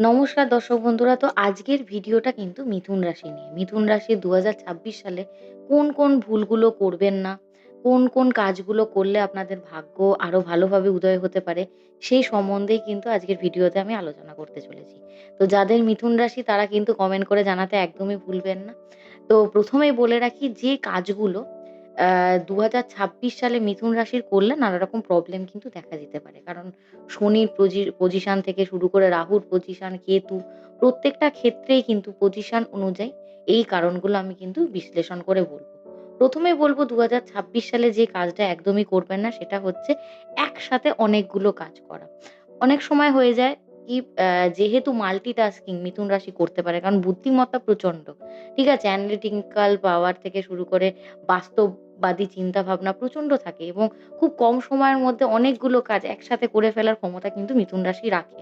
নমস্কার দর্শক বন্ধুরা। তো আজকের ভিডিওটা কিন্তু মিথুন রাশি নিয়ে। মিথুন রাশি ২০২৬ সালে কোন, কোন ভুলগুলো করবেন না, কোন, কোন কাজগুলো করলে আপনাদের ভাগ্য আরো ভালোভাবে উদয় হতে পারে, সেই সম্বন্ধেই কিন্তু আজকের ভিডিওতে আমি আলোচনা করতে চলেছি। তো যাদের মিথুন রাশি তারা কিন্তু কমেন্ট করে জানাতে একদমই ভুলবেন না। তো ১ম এই বলে রাখি যে কাজগুলো ২০২৬ সালে মিথুন রাশির করলে নানা রকম প্রবলেম কিন্তু দেখা দিতে পারে। কারণ শনির পজিশন থেকে শুরু করে রাহুর পজিশন, কেতু প্রত্যেকটা ক্ষেত্রেই কিন্তু পজিশন অনুযায়ী এই কারণগুলো আমি কিন্তু বিশ্লেষণ করে বলব। ১ম এ বলব ২০২৬ সালে যে কাজটা একদমই করবেন না সেটা হচ্ছে একসাথে অনেকগুলো কাজ করা। অনেক সময় হয়ে যায় কি যেহেতু মাল্টিটাস্কিং মিথুন রাশি করতে পারে কারণ বুদ্ধিমত্তা প্রচন্ড। ঠিক আছে? অ্যানালিটিক্যাল পাওয়ার থেকে শুরু করে বাস্তববাদী চিন্তাভাবনা প্রচন্ড থাকে এবং খুব কম সময়ের মধ্যে অনেকগুলো কাজ একসাথে করে ফেলার ক্ষমতা কিন্তু মিথুন রাশি রাখে।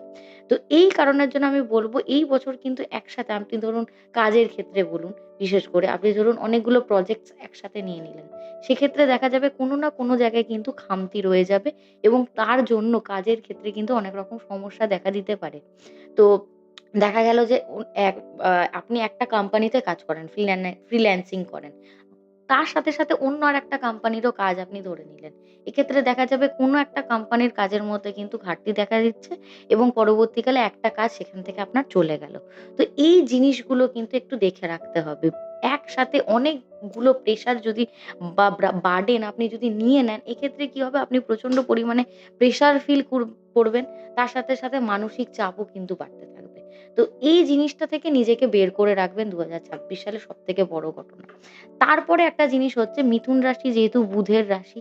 তো এই কারণের জন্য আমি বলব এই বছর কিন্তু একসাথে আপনি ধরুন কাজের ক্ষেত্রে বলুন, বিশেষ করে আপনি ধরুন অনেকগুলো প্রজেক্টস একসাথে নিয়ে নিলেন। সেক্ষেত্রে দেখা যাবে কোনো না কোনো জায়গায় কিন্তু খামতি রয়ে যাবে এবং তার জন্য কাজের ক্ষেত্রে কিন্তু অনেক রকম সমস্যা দেখা দিতে পারে। তো দেখা গেল যে এক আ আপনি একটা কোম্পানিতে কাজ করেন, ফ্রিল্যান্সিং করেন। তার সাথে, সাথে অন্য আরেকটা কোম্পানিরও কাজ আপনি ধরে নিলেন। এক্ষেত্রে দেখা যাবে কোনো একটা কোম্পানির কাজের মধ্যে কিন্তু ঘাটতি দেখা দিচ্ছে এবং পরবর্তীকালে একটা কাজ সেখান থেকে আপনার চলে গেল। তো এই জিনিসগুলো কিন্তু একটু দেখে রাখতে হবে। একসাথে অনেকগুলো প্রেশার যদি বার্ডেন আপনি যদি নিয়ে নেন, এক্ষেত্রে কি হবে আপনি প্রচন্ড পরিমাণে প্রেশার ফিল করবেন। তার সাথে, সাথে মানসিক চাপও কিন্তু বাড়তে থাকবে। তো এই জিনিসটা থেকে নিজেকে বের করে রাখবেন ২০২৬ সালে সবথেকে বড় ঘটনা। তারপরে একটা জিনিস হচ্ছে মিথুন রাশি যেহেতু বুধের রাশি,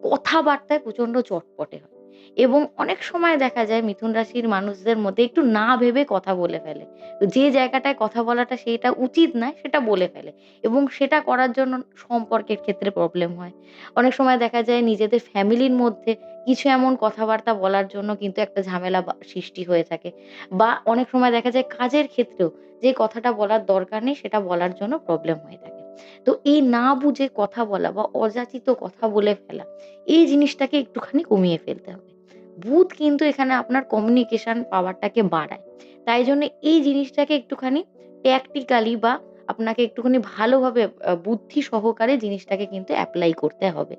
কথাবার্তায় প্রচন্ড চটপটে হয় এবং অনেক সময় দেখা যায় মিথুন রাশির মানুষদের মধ্যে একটু না ভেবে কথা বলে ফেলে। তো যে জায়গাটায় কথা বলাটা সেটা উচিত নয় সেটা বলে ফেলে এবং সেটা করার জন্য সম্পর্কের ক্ষেত্রে প্রবলেম হয়। অনেক সময় দেখা যায় নিজেদের ফ্যামিলির মধ্যে কিছু এমন কথাবার্তা বলার জন্য কিন্তু একটা ঝামেলা সৃষ্টি হয়ে থাকে বা অনেক সময় দেখা যায় কাজের ক্ষেত্রেও যে কথাটা বলার দরকার নেই সেটা বলার জন্য প্রবলেম হয়ে থাকে। তো এই না বুঝে কথা বলা বা অযাচিত কথা বলে ফেলা, এই জিনিসটাকে একটুখানি কমিয়ে ফেলতে হবে। বুধ কিন্তু এখানে আপনার কমিউনিকেশন পাওয়ারটাকে বাড়ায়। তাই জন্য এই জিনিসটাকে একটুখানি ট্যাকটিক্যালি বা আপনাকে একটুখানি ভালোভাবে বুদ্ধি সহকারে জিনিসটাকে কিন্তু এপ্লাই করতে হবে।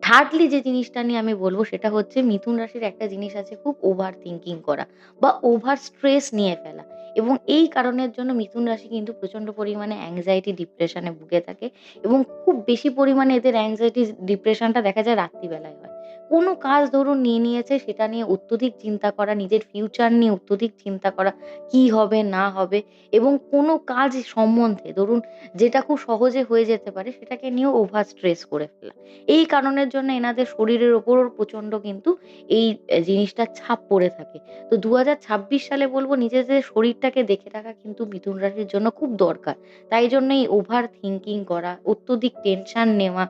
থার্ডলি যে জিনিসটা নিয়ে আমি বলব সেটা হচ্ছে মিথুন রাশির একটা জিনিস আছে খুব ওভার থিংকিং করা বা ওভার স্ট্রেস নিয়ে ফেলা এবং এই কারণের জন্য মিথুন রাশি কিন্তু প্রচন্ড পরিমাণে অ্যাংজাইটি ডিপ্রেশনে ভুগে থাকে এবং খুব বেশি পরিমাণে এদের অ্যাংজাইটি ডিপ্রেশনটা দেখা যায় রাত্রিবেলায় হয়। কোনো কাজ ধরুন নিয়ে নিয়েছে সেটা নিয়ে অত্যধিক চিন্তা করা, নিজের ফিউচার নিয়ে অত্যধিক চিন্তা করা, কি হবে না হবে এবং কোনো কাজ সম্বন্ধে ধরুন যেটা খুব সহজে হয়ে যেতে পারে সেটাকে নিয়েও ওভার স্ট্রেস করে ফেলা। এই কারণের জন্য এনাদের শরীরের উপরও প্রচন্ড কিন্তু এই জিনিসটার ছাপ পড়ে থাকে। তো ২০২৬ সালে বলব নিজেদের শরীরটাকে দেখে রাখা কিন্তু মিথুন রাশির জন্য খুব দরকার। তাই জন্য এই ওভার থিংকিং করা, অত্যধিক টেনশন নেওয়া,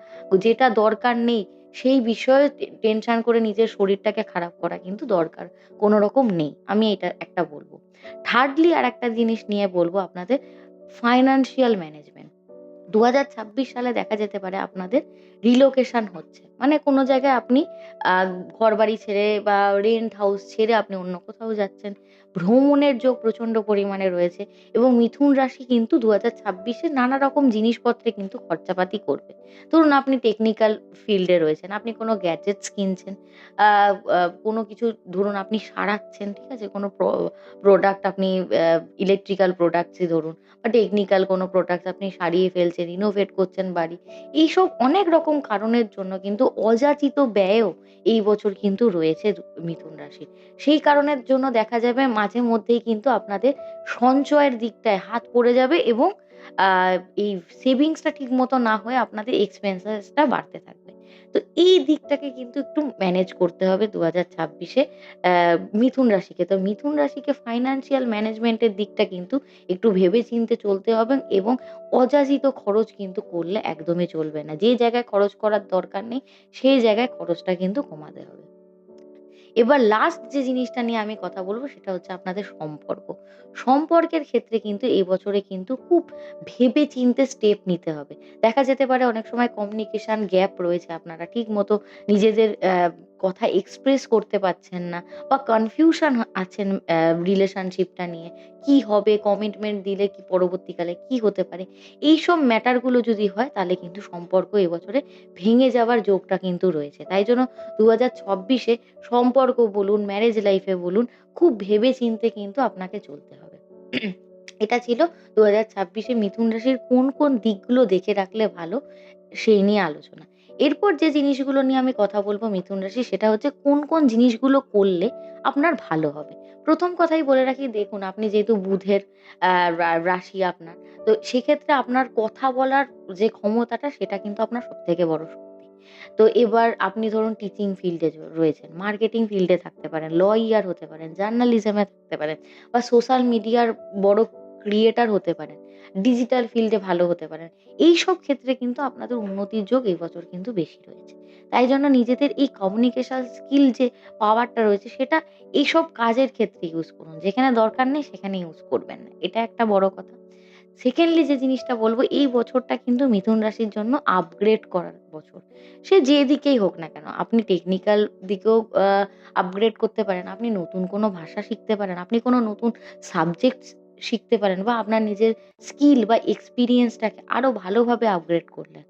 যেটা দরকার নেই সেই বিষয়ে টেনশন করে নিজের শরীরটাকে খারাপ করা কিন্তু দরকার কোন রকম নেই। আমি এটা একটা বলব। থার্ডলি আরেকটা জিনিস নিয়ে বলব আপনাদের ফাইন্যান্সিয়াল ম্যানেজমেন্ট। ২০২৬ সালে দেখা যেতে পারে আপনাদের রিলোকেশন হচ্ছে। মানে কোন জায়গায় আপনি আ ঘরবাড়ি ছেড়ে বা রেন্ট হাউস ছেড়ে আপনি অন্য কোথাও যাচ্ছেন। ভ্রমণের যোগ প্রচন্ড পরিমাণে রয়েছে এবং মিথুন রাশি কিন্তু ২০২৬ এ নানা রকম জিনিসপত্রে কিন্তু খরচাপাতি করবে। ধরুন আপনি টেকনিক্যাল ফিল্ডে রয়েছেন, আপনি কোন গ্যাজেটস কিনছেন, আ আ কোন কিছু ধরুন আপনি সারাচ্ছেন, ঠিক আছে? কোন প্রোডাক্ট আপনি ইলেকট্রিক্যাল প্রোডাক্টসই ধরুন বা টেকনিক্যাল কোনো প্রোডাক্টস আপনি সারিয়ে ফেলছেন, রিনোভেট করছেন বাড়ি। এইসব অনেক রকম কারণের জন্য কিন্তু অযাচিত ব্যয়ও এই বছর কিন্তু রয়েছে মিথুন রাশির। সেই কারণের জন্য দেখা যাবে মাঝে মধ্যেই কিন্তু আপনাদের সঞ্চয়ের দিকটায় হাত পড়ে যাবে এবং আ এই সেভিংসটা ঠিকমতো না হয়ে আপনাদের এক্সপেন্সেসটা বাড়তে থাকবে। তো এই দিকটাকে কিন্তু একটু ম্যানেজ করতে হবে ২০২৬ এ মিথুন রাশিকে। তো মিথুন রাশিকে ফাইন্যান্সিয়াল ম্যানেজমেন্ট এর দিকটা কিন্তু একটু ভেবে চিন্তে চলতে হবে এবং অযাচিত খরচ কিন্তু করলে একদমই চলবে না। যে জায়গায় খরচ করার দরকার নেই, সেই জায়গায় খরচটা কিন্তু কমাতে হবে। এবার লাস্ট যে জিনিসটা নিয়ে আমি কথা বলব সেটা হচ্ছে আপনাদের সম্পর্ক। সম্পর্কের ক্ষেত্রে কিন্তু এই বছরে কিন্তু খুব ভেবে চিন্তে স্টেপ নিতে হবে। দেখা যেতে পারে অনেক সময় কমিউনিকেশন গ্যাপ রয়েছে আপনারা ঠিকমতো নিজেদের কথা এক্সপ্রেস করতে পারছেন না বা কনফিউশন আছেন রিলেশনশিপটা নিয়ে। কি হবে? কমিটমেন্ট দিলে কি পরবর্তীকালে কি হতে পারে? এইসব ম্যাটারগুলো যদি হয় তাহলে কিন্তু সম্পর্ক এবছরে ভেঙে যাওয়ার যোগটা কিন্তু রয়েছে। তাই জন্য ২০২৬ এ সম্পর্ক বলুন, ম্যারেজ লাইফ এ বলুন, খুব ভেবে চিন্তে কিন্তু আপনাকে চলতে হবে। এটা ছিল ২০২৬ এ মিথুন রাশির কোন, কোন দিকগুলো দেখে রাখলে ভালো সেই নিয়ে আলোচনা। এরপর যে জিনিসগুলো নিয়ে আমি কথা বলব মিথুন রাশি সেটা হচ্ছে কোন, কোন জিনিসগুলো করলে আপনার ভালো হবে। ১ম কথাই বলে রাখি দেখুন আপনি যেহেতু বুধের রাশি আপনার, তো সেক্ষেত্রে আপনার কথা বলার যে ক্ষমতাটা সেটা কিন্তু আপনার সবথেকে বড় শক্তি। তো এবার আপনি ধরুন টিচিং ফিল্ডে রয়েছেন, মার্কেটিং ফিল্ডে থাকতে পারেন, লয়ার হতে পারেন, জার্নালিজম এ থাকতে পারেন বা সোশ্যাল মিডিয়ার বড় ক্রিয়েটর হতে পারেন, ডিজিটাল ফিল্ডে ভালো হতে পারেন। এইসব ক্ষেত্রে কিন্তু আপনাদের উন্নতির যোগ এই বছর কিন্তু বেশি রয়েছে। তাই জন্য নিজেদের এই কমিউনিকেশন স্কিল যে পাওয়ারটা রয়েছে সেটা এইসব কাজের ক্ষেত্রে ইউজ করুন। যেখানে দরকার নেই সেখানে ইউজ করবেন না। এটা একটা বড় কথা। সেকেন্ডলি যে জিনিসটা বলব এই বছরটা কিন্তু মিথুন রাশির জন্য আপগ্রেড করার বছর। সে যেদিকেই হোক না কেন। আপনি টেকনিক্যাল দিকেও আপগ্রেড করতে পারেন। আপনি নতুন কোনো ভাষা শিখতে পারেন। আপনি কোনো নতুন সাবজেক্ট শিখতে পারেন বা আপনার নিজের স্কিল বা এক্সপেরিয়েন্সটাকে আরো ভালোভাবে আপগ্রেড করলেন।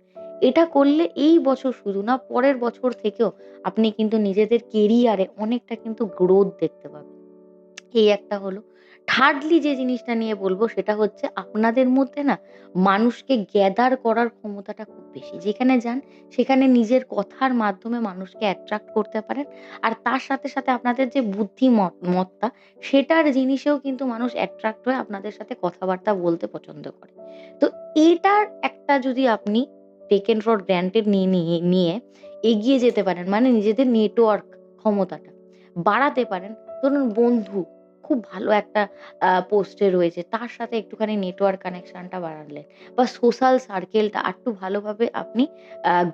এটা করলে এই বছর শুধু না পরের বছর থেকেও আপনি কিন্তু নিজেদের কেরিয়ারে অনেকটা কিন্তু গ্রোথ দেখতে পাবেন। এই একটা হলো। থার্ডলি যে জিনিসটা নিয়ে বলব সেটা হচ্ছে আপনাদের মধ্যে না মানুষকে গ্যাদার করার ক্ষমতাটা খুব বেশি। যেখানে যান সেখানে নিজের কথার মাধ্যমে মানুষকে অ্যাট্রাক্ট করতে পারেন। আর তার সাথে, সাথে আপনাদের যে মত্তা সেটার জিনিসেও কিন্তু মানুষ অ্যাট্রাক্ট হয়ে আপনাদের সাথে কথাবার্তা বলতে পছন্দ করে। তো এটার একটা যদি আপনি টেকেন ফর গ্রান্টেড নিয়ে এগিয়ে যেতে পারেন মানে নিজেদের নেটওয়ার্ক ক্ষমতাটা বাড়াতে পারেন। ধরুন বন্ধু খুব ভালো একটা পোস্টে রয়েছে। তার সাথে একটুখানি নেটওয়ার্ক কানেকশনটা বাড়ালেন বা সোশ্যাল সার্কেলটা আরেকটু ভালোভাবে আপনি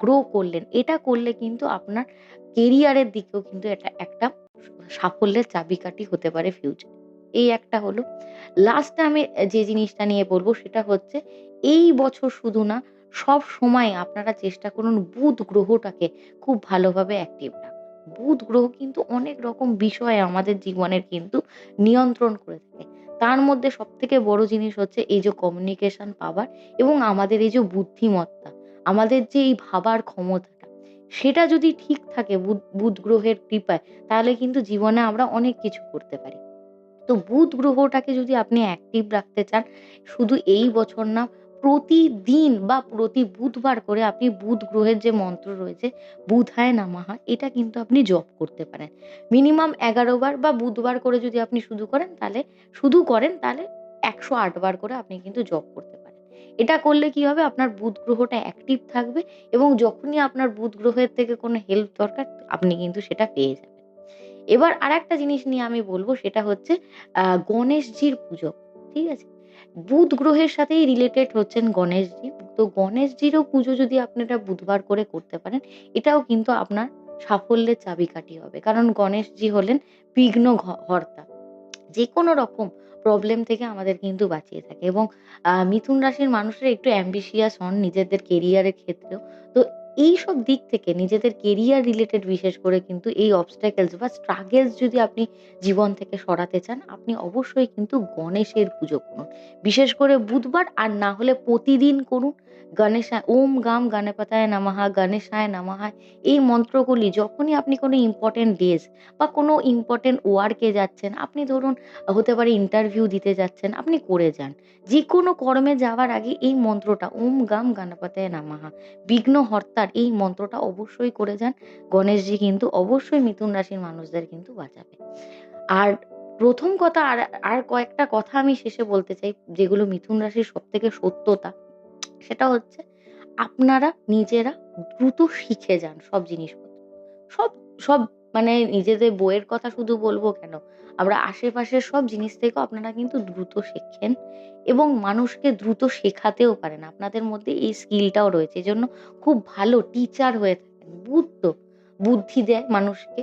গ্রো করলেন। এটা করলে কিন্তু আপনার কেরিয়ারের দিকেও কিন্তু এটা একটা সাফল্যের চাবিকাঠি হতে পারে ফিউচারে। এই একটা হলো। লাস্টে আমি যে জিনিসটা নিয়ে বলব সেটা হচ্ছে এই বছর শুধু না সবসময় আপনারা চেষ্টা করুন বুধ গ্রহটাকে খুব ভালোভাবে অ্যাক্টিভ রাখার। বুধ গ্রহ কিন্তু অনেক রকম বিষয় আমাদের জীবনের কিন্তু নিয়ন্ত্রণ করে থাকে। তার মধ্যে সবথেকে বড় জিনিস হচ্ছে এই যে কমিউনিকেশন পাওয়ার এবং আমাদের এই যে বুদ্ধিমত্তা, আমাদের যে এই ভাবার ক্ষমতাটা, সেটা যদি ঠিক থাকে বুধ গ্রহের কৃপায় তাহলে কিন্তু জীবনে আমরা অনেক কিছু করতে পারি। তো বুধ গ্রহটাকে যদি আপনি অ্যাক্টিভ রাখতে চান, শুধু এই বছর না প্রতিদিন বা প্রতি বুধবার করে আপনি বুধ গ্রহের যে মন্ত্র রয়েছে, বুধায় নমঃ এটা কিন্তু আপনি জপ করতে পারেন। মিনিমাম ১১ বার বা বুধবার করে যদি আপনি শুধু করেন তাহলে ১০৮ বার করে আপনি কিন্তু জপ করতে পারেন। এটা করলে কি হবে আপনার বুধ গ্রহটা অ্যাক্টিভ থাকবে এবং যখনই আপনার বুধ গ্রহের থেকে কোনো হেল্প দরকার আপনি কিন্তু সেটা পেয়ে যাবেন। এবার আরেকটা জিনিস নিয়ে আমি বলব সেটা হচ্ছে আ গণেশজির পুজো। ঠিক আছে? বুধ গ্রহের সাথেই রিলেটেড হচ্ছেন গণেশজি। তো গণেশজিরও পুজো যদি আপনারা বুধবার করে করতে পারেন, এটাও কিন্তু আপনার সাফল্যের চাবিকাঠি হবে। কারণ গণেশজি হলেন বিঘ্ন হর্তা। যেকোনো রকম প্রবলেম থেকে আমাদের কিন্তু বাঁচিয়ে থাকে এবং মিথুন রাশির মানুষরা একটু অ্যাম্বিশিয়াস হন নিজেদের কেরিয়ারের ক্ষেত্রেও। তো এইসব দিক থেকে নিজেদের কেরিয়ার রিলেটেড বিশেষ করে কিন্তু এই obstacles বা struggles যদি আপনি জীবন থেকে সরাতে চান, আপনি অবশ্যই কিন্তু গণেশের পুজো করুন। বিশেষ করে বুধবার আর না হলে প্রতিদিন করুন। ওম গাম গণপতায় নমঃ, গণেশায় নমঃ এই মন্ত্রগুলি যখনই আপনি কোনো ইম্পোর্টেন্ট ডেজ বা কোনো ইম্পোর্টেন্ট ওয়ার্ক এ যাচ্ছেন, আপনি ধরুন হতে পারে ইন্টারভিউ দিতে যাচ্ছেন, আপনি করে যান। যেকোনো কর্মে যাওয়ার আগে এই মন্ত্রটা ওম গাম গণপতায় নমঃ বিঘ্নহর্তার এই মন্ত্রটা অবশ্যই করে যান। গণেশজি কিন্তু অবশ্যই মিথুন রাশির মানুষদের কিন্তু বাঁচাবে। আর ১ম কথা আর কয়েকটা কথা আমি শেষে বলতে চাই যেগুলো মিথুন রাশির সবথেকে সত্যতা। সেটা হচ্ছে আপনারা নিজেরা দ্রুত শিখে যান সব জিনিসপত্র। সব সব মানে নিজেদের বইয়ের কথা শুধু বলব কেন, আমরা আশেপাশের সব জিনিস থেকেও আপনারা কিন্তু দ্রুত শেখেন এবং মানুষকে দ্রুত শেখাতেও পারেন। আপনাদের মধ্যে এই স্কিলটাও রয়েছে। এজন্য খুব ভালো টিচার হয়ে থাকেন। বুদ্ধি দেয় মানুষকে।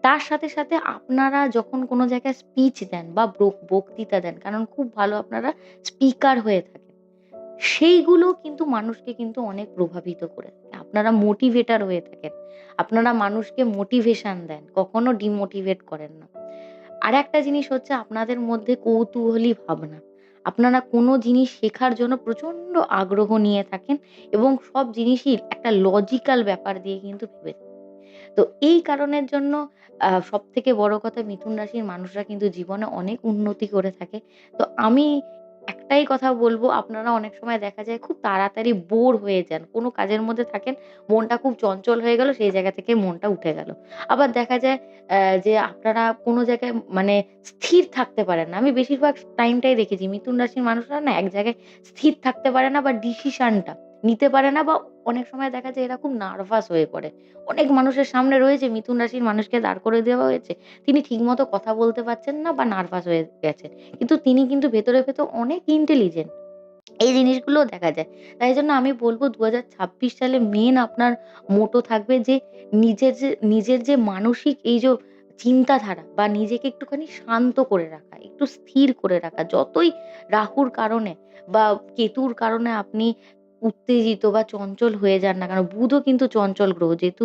তার সাথে, সাথে আপনারা যখন কোনো জায়গায় স্পিচ দেন বা বক্তৃতা দেন, কারণ খুব ভালো আপনারা স্পিকার হয়ে থাকেন। সেইগুলো কিন্তু মানুষকে কিন্তু অনেক প্রভাবিত করে থাকে। আপনারা মোটিভেটর হয়ে থাকেন। আপনারা মানুষকে মোটিভেশন দেন, কখনো ডিমোটিভেট করেন না। আরেকটা জিনিস হচ্ছে আপনাদের মধ্যে কৌতূহলী ভাবনা। আপনারা কোনো জিনিস শেখার জন্য প্রচন্ড আগ্রহ নিয়ে থাকেন এবং সব জিনিসই একটা লজিক্যাল ব্যাপার দিয়ে কিন্তু ভেবে থাকেন। তো এই কারণের জন্য সবথেকে বড় কথা মিথুন রাশির মানুষরা কিন্তু জীবনে অনেক উন্নতি করে থাকে। তো আমি একটাই কথা বলব, আপনারা অনেক সময় দেখা যায় খুব তাড়াতাড়ি বোর হয়ে যান। কোনো কাজের মধ্যে থাকেন, মনটা খুব চঞ্চল হয়ে গেল, সেই জায়গা থেকে মনটা উঠে গেল। আবার দেখা যায় যে আপনারা কোনো জায়গায় মানে স্থির থাকতে পারেন না। আমি বেশিরভাগ টাইমটাই দেখেছি মিথুন রাশির মানুষরা না এক জায়গায় স্থির থাকতে পারে না বা ডিসিশনটা নিতে পারে না, বা অনেক সময় দেখা যায় এরা খুব নার্ভাস হয়ে পড়ে। অনেক মানুষের সামনে রয়েছে মিথুন রাশির মানুষকে দাঁড় করে দেওয়া হয়েছে। তিনি ঠিকমতো কথা বলতে পারছেন না বা নার্ভাস হয়ে গেছেন। কিন্তু তিনি কিন্তু ভেতরে, ভেতর অনেক ইন্টেলিজেন্ট। এই জিনিসগুলোও দেখা যায়। তাই জন্য আমি বলব ২০২৬ সালে মেইন আপনার মোটো থাকবে যে নিজের যে মানসিক এই যে চিন্তাধারা বা নিজেকে একটুখানি শান্ত করে রাখা, একটু স্থির করে রাখা। যতই রাহুর কারণে বা কেতুর কারণে আপনি উত্তেজিত বা চঞ্চল হয়ে যান না কেন, বুধও কিন্তু চঞ্চল গ্রহ যেহেতু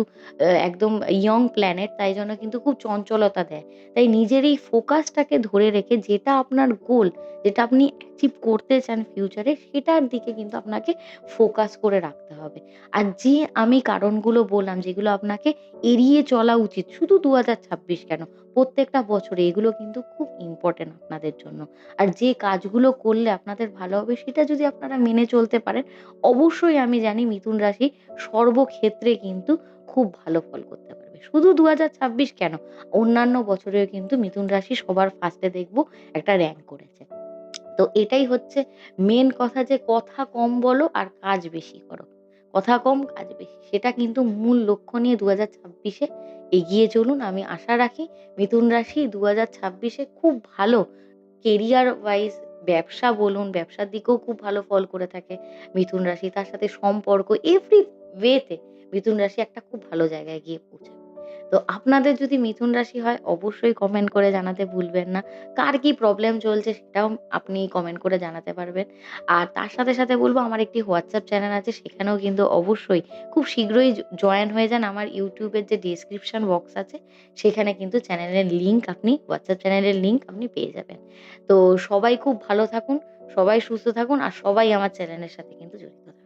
একদম ইয়ং প্ল্যানেট, তাই জন্য কিন্তু খুব চঞ্চলতা দেয়। তাই নিজের এই ফোকাসটাকে ধরে রেখে যেটা আপনার গোল, যেটা আপনি অ্যাচিভ করতে চান ফিউচারে, সেটার দিকে কিন্তু আপনাকে ফোকাস করে রাখতে হবে। আর যে আমি কারণগুলো বললাম যেগুলো আপনাকে এড়িয়ে চলা উচিত, শুধু ২০২৬ কেন, প্রত্যেকটা বছরে এগুলো কিন্তু খুব ইম্পোর্টেন্ট আপনাদের জন্য। আর যে কাজগুলো করলে আপনাদের ভালো হবে সেটা যদি আপনারা মেনে চলতে পারেন, অবশ্যই আমি জানি মিথুন রাশি সর্বক্ষেত্রে কিন্তু খুব ভালো ফল করতে পারবে। শুধু ২০২৬ কেন, অন্যান্য বছরেও কিন্তু মিথুন রাশি সবার ফার্স্টে দেখব একটা র্যাঙ্ক করেছে। তো এটাই হচ্ছে মেন কথা, যে কথা কম বলো আর কাজ বেশি করো। কথা কম কাজ বেশি। সেটা কিন্তু মূল লক্ষ্য নিয়ে ২০২৬ এ এগিয়ে চলুন। আমি আশা রাখি মিথুন রাশি ২০২৬ এ খুব ভালো কেরিয়ার ওয়াইজ, ব্যবসা বলুন, ব্যবসার দিকেও খুব ভালো ফল করে থাকে মিথুন রাশি। তার সাথে সম্পর্ক এভরি ওয়েতে মিথুন রাশি একটা খুব ভালো জায়গায় গিয়ে পৌঁছাবে। তো আপনাদের যদি মিথুন রাশি হয় অবশ্যই কমেন্ট করে জানাতে ভুলবেন না। কার কি প্রবলেম চলছে সেটাও আপনি কমেন্ট করে জানাতে পারবেন। আর তার সাথে, সাথে বলব আমার একটি WhatsApp চ্যানেল আছে, সেখানেও কিন্তু অবশ্যই খুব শীঘ্রই জয়েন হয়ে যান। আমার YouTube এর যে ডেসক্রিপশন বক্স আছে সেখানে কিন্তু চ্যানেলের লিংক আপনি WhatsApp চ্যানেলের লিংক আপনি পেয়ে যাবেন। তো সবাই খুব ভালো থাকুন, সবাই সুস্থ থাকুন আর সবাই আমার চ্যানেলের সাথে কিন্তু জড়িত থাকুন।